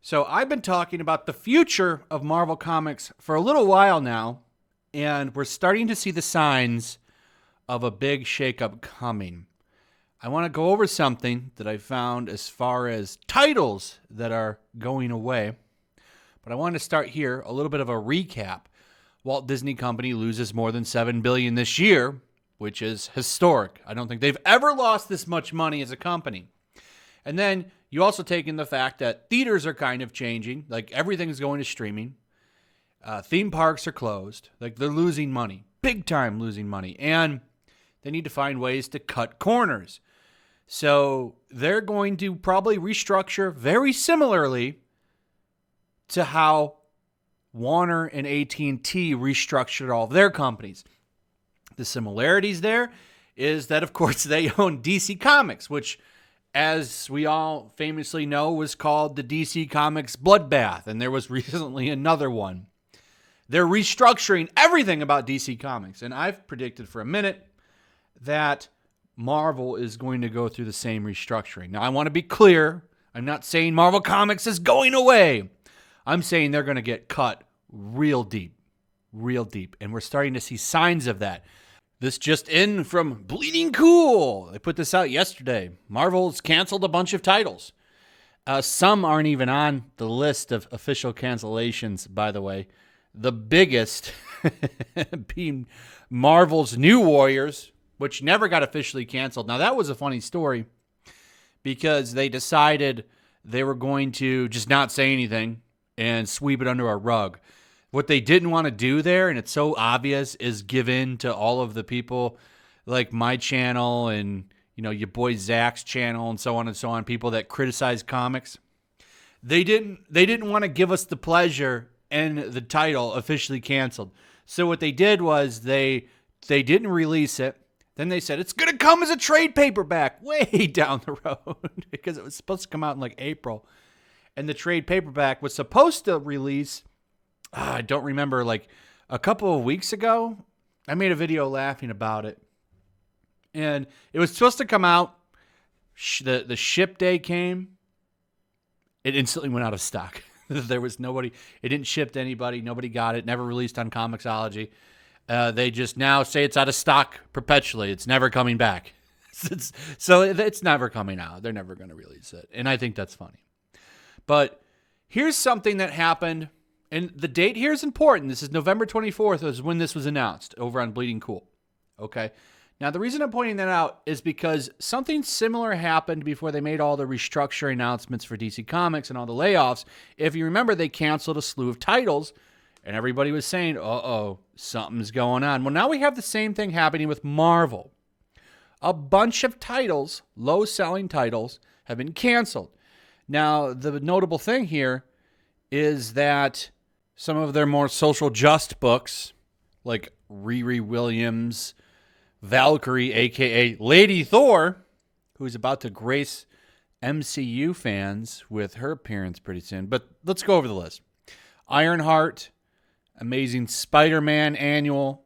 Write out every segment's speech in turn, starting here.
So I've been talking about the future of Marvel Comics for a little while now, and we're starting to see the signs of a big shakeup coming. I want to go over something that I found as far as titles that are going away, but I want to start here, a little bit of a recap. Walt Disney Company loses more than $7 billion this year, which is historic. I don't think they've ever lost this much money as a company. And then you also take in the fact that theaters are kind of changing. Like, everything's going to streaming. Theme parks are closed. Like, they're losing money. Big time losing money. And they need to find ways to cut corners. So they're going to probably restructure very similarly to how Warner and AT&T restructured all of their companies. The similarities there is that, of course, they own DC Comics, which, as we all famously know, was called the DC Comics Bloodbath, and there was recently another one. They're restructuring everything about DC Comics, and I've predicted for a minute that Marvel is going to go through the same restructuring. Now, I want to be clear. I'm not saying Marvel Comics is going away. I'm saying they're going to get cut real deep, and we're starting to see signs of that. This just in from Bleeding Cool. They put this out yesterday. Marvel's canceled a bunch of titles. Some aren't even on the list of official cancellations, by the way. The biggest being Marvel's New Warriors, which never got officially canceled. Now, that was a funny story because they decided they were going to just not say anything and sweep it under a rug. What they didn't want to do there, and it's so obvious, is give in to all of the people like my channel and, your boy Zach's channel and so on, people that criticize comics. They didn't want to give us the pleasure and the title officially canceled. So what they did was they didn't release it. Then they said it's going to come as a trade paperback way down the road because it was supposed to come out in like April. And the trade paperback was supposed to release, I don't remember, like a couple of weeks ago. I made a video laughing about it. And it was supposed to come out. The ship day came. It instantly went out of stock. There was nobody. It didn't ship to anybody. Nobody got it. Never released on Comixology. They just now say it's out of stock perpetually. It's never coming back. So it's never coming out. They're never going to release it. And I think that's funny. But here's something that happened. And the date here is important. This is November 24th is when this was announced over on Bleeding Cool. Okay. Now, the reason I'm pointing that out is because something similar happened before they made all the restructuring announcements for DC Comics and all the layoffs. If you remember, they canceled a slew of titles, and everybody was saying, uh-oh, something's going on. Well, now we have the same thing happening with Marvel. A bunch of titles, low-selling titles, have been canceled. Now, the notable thing here is that some of their more social just books, like Riri Williams, Valkyrie, a.k.a. Lady Thor, who's about to grace MCU fans with her appearance pretty soon. But let's go over the list. Ironheart, Amazing Spider-Man Annual,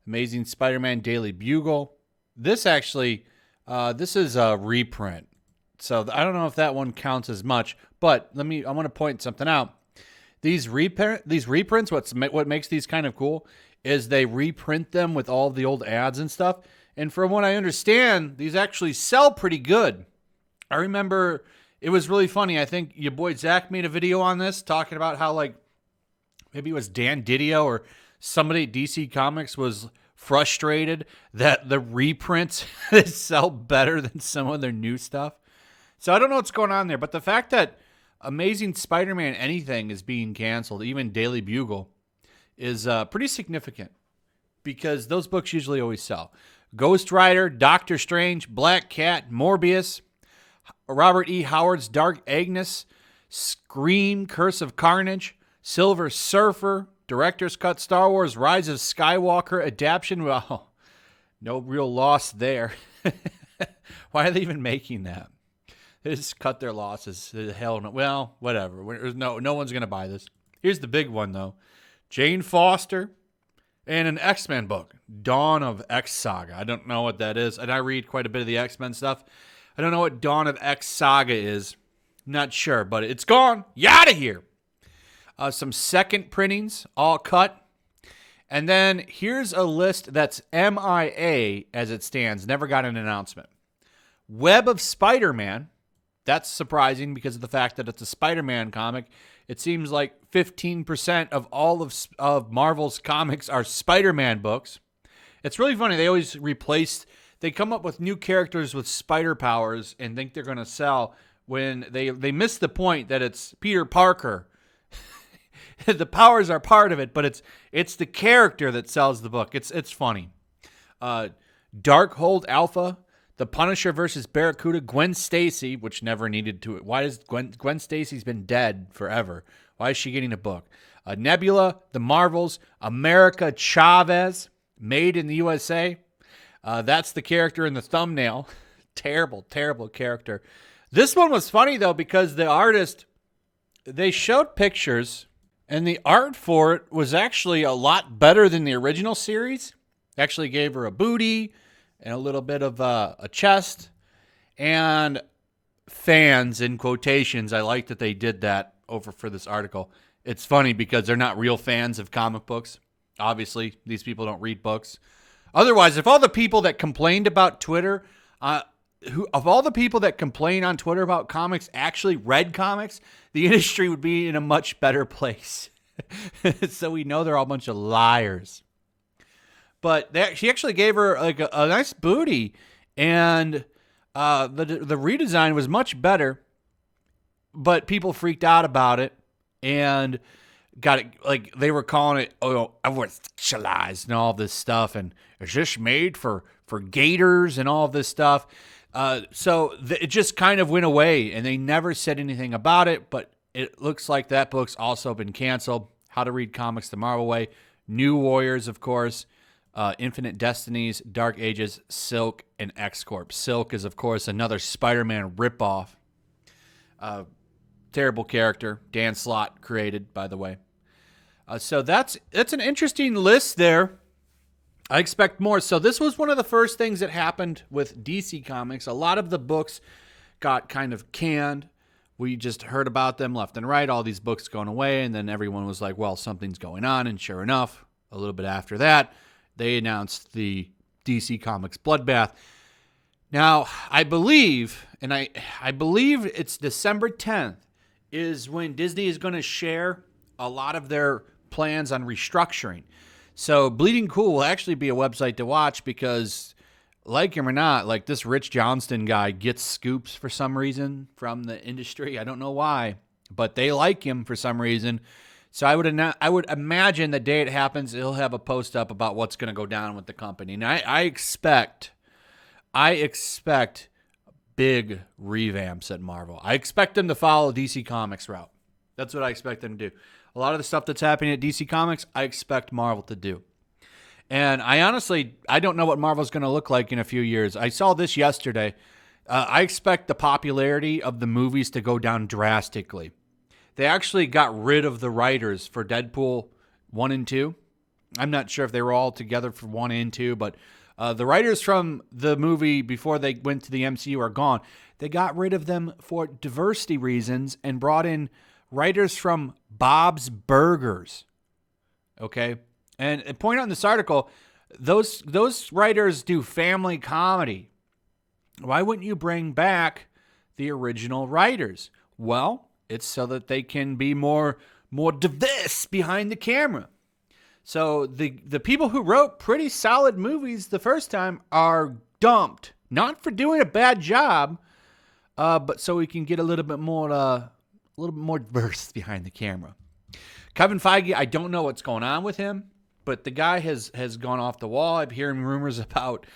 Amazing Spider-Man Daily Bugle. This actually, this is a reprint. So I don't know if that one counts as much, but I want to point something out. These reprints, what makes these kind of cool is they reprint them with all the old ads and stuff. And from what I understand, these actually sell pretty good. I remember it was really funny. I think your boy Zach made a video on this talking about how, like, maybe it was Dan Didio or somebody at DC Comics was frustrated that the reprints sell better than some of their new stuff. So I don't know what's going on there, but the fact that Amazing Spider-Man anything is being canceled, even Daily Bugle, is pretty significant because those books usually always sell. Ghost Rider, Doctor Strange, Black Cat, Morbius, Robert E. Howard's Dark Agnes, Scream, Curse of Carnage, Silver Surfer, Director's Cut Star Wars, Rise of Skywalker, Adaption. Well, no real loss there. Why are they even making that? They just cut their losses. Hell no. Well, whatever. No one's going to buy this. Here's the big one, though. Jane Foster and an X-Men book, Dawn of X Saga. I don't know what that is, and I read quite a bit of the X-Men stuff. I don't know what Dawn of X Saga is, Not sure, but it's gone. You out of here. Some second printings, all cut. And then here's a list that's MIA as it stands. Never got an announcement. Web of Spider-Man. That's surprising because of the fact that it's a Spider-Man comic. It seems like 15% of all of Marvel's comics are Spider-Man books. It's really funny. They always they come up with new characters with spider powers and think they're going to sell when they miss the point that it's Peter Parker. The powers are part of it, but it's the character that sells the book. It's funny. Darkhold Alpha, The Punisher versus Barracuda, Gwen Stacy, which never needed to. Why is Gwen Stacy's been dead forever? Why is she getting a book? Nebula, The Marvels, America Chavez, Made in the USA. That's the character in the thumbnail. Terrible, terrible character. This one was funny, though, because the artist, they showed pictures, and the art for it was actually a lot better than the original series. Actually gave her a booty and a little bit of a chest. And fans, in quotations, I like that they did that over for this article. It's funny because they're not real fans of comic books. Obviously, these people don't read books. Otherwise, if all the people that complained about Twitter, of all the people that complain on Twitter about comics actually read comics, the industry would be in a much better place. So we know they're all a bunch of liars. But she actually gave her like a nice booty, and the redesign was much better. But people freaked out about it and got it, like they were calling it, everyone's sexualized and all this stuff, and it's just made for gators and all this stuff. So it just kind of went away, and they never said anything about it. But it looks like that book's also been canceled. How to Read Comics the Marvel Way, New Warriors, of course, Infinite Destinies, Dark Ages, Silk, and X-Corp. Silk is, of course, another Spider-Man ripoff. Terrible character. Dan Slott created, by the way. So that's an interesting list there. I expect more. So this was one of the first things that happened with DC Comics. A lot of the books got kind of canned. We just heard about them left and right, all these books going away, and then everyone was like, well, something's going on. And sure enough, a little bit after that, they announced the DC Comics Bloodbath. Now, I believe it's December 10th is when Disney is going to share a lot of their plans on restructuring. So Bleeding Cool will actually be a website to watch because, like him or not, like this Rich Johnston guy gets scoops for some reason from the industry. I don't know why, but they like him for some reason. So I would imagine the day it happens, he'll have a post up about what's going to go down with the company. And I expect big revamps at Marvel. I expect them to follow DC Comics route. That's what I expect them to do. A lot of the stuff that's happening at DC Comics, I expect Marvel to do. And I don't know what Marvel's going to look like in a few years. I saw this yesterday. I expect the popularity of the movies to go down drastically. They actually got rid of the writers for Deadpool 1 and 2. I'm not sure if they were all together for 1 and 2, but the writers from the movie before they went to the MCU are gone. They got rid of them for diversity reasons and brought in writers from Bob's Burgers. Okay? And point out in this article, those writers do family comedy. Why wouldn't you bring back the original writers? Well, it's so that they can be more diverse behind the camera. So the people who wrote pretty solid movies the first time are dumped, not for doing a bad job, but so we can get a little bit more diverse behind the camera. Kevin Feige, I don't know what's going on with him, but the guy has gone off the wall. I'm hearing rumors about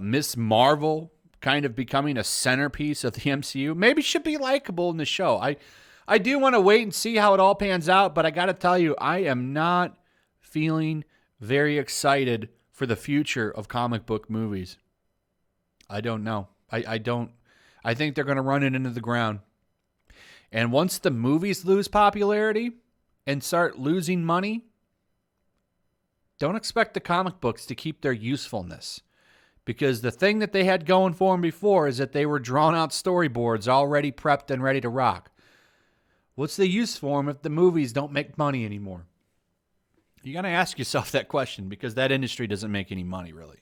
Miss Marvel kind of becoming a centerpiece of the MCU. Maybe should be likable in the show. I do want to wait and see how it all pans out, but I got to tell you, I am not feeling very excited for the future of comic book movies. I don't know. I think they're going to run it into the ground. And once the movies lose popularity and start losing money, don't expect the comic books to keep their usefulness, Because the thing that they had going for them before is that they were drawn out storyboards already prepped and ready to rock. What's the use for them if the movies don't make money anymore? You got to ask yourself that question, because that industry doesn't make any money, really.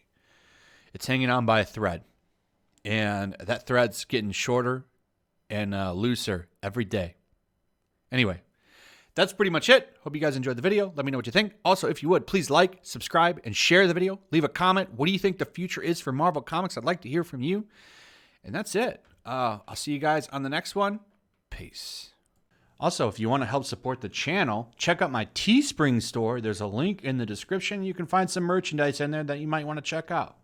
It's hanging on by a thread. And that thread's getting shorter and looser every day. Anyway, that's pretty much it. Hope you guys enjoyed the video. Let me know what you think. Also, if you would, please like, subscribe, and share the video. Leave a comment. What do you think the future is for Marvel Comics? I'd like to hear from you. And that's it. I'll see you guys on the next one. Peace. Also, if you want to help support the channel, check out my Teespring store. There's a link in the description. You can find some merchandise in there that you might want to check out.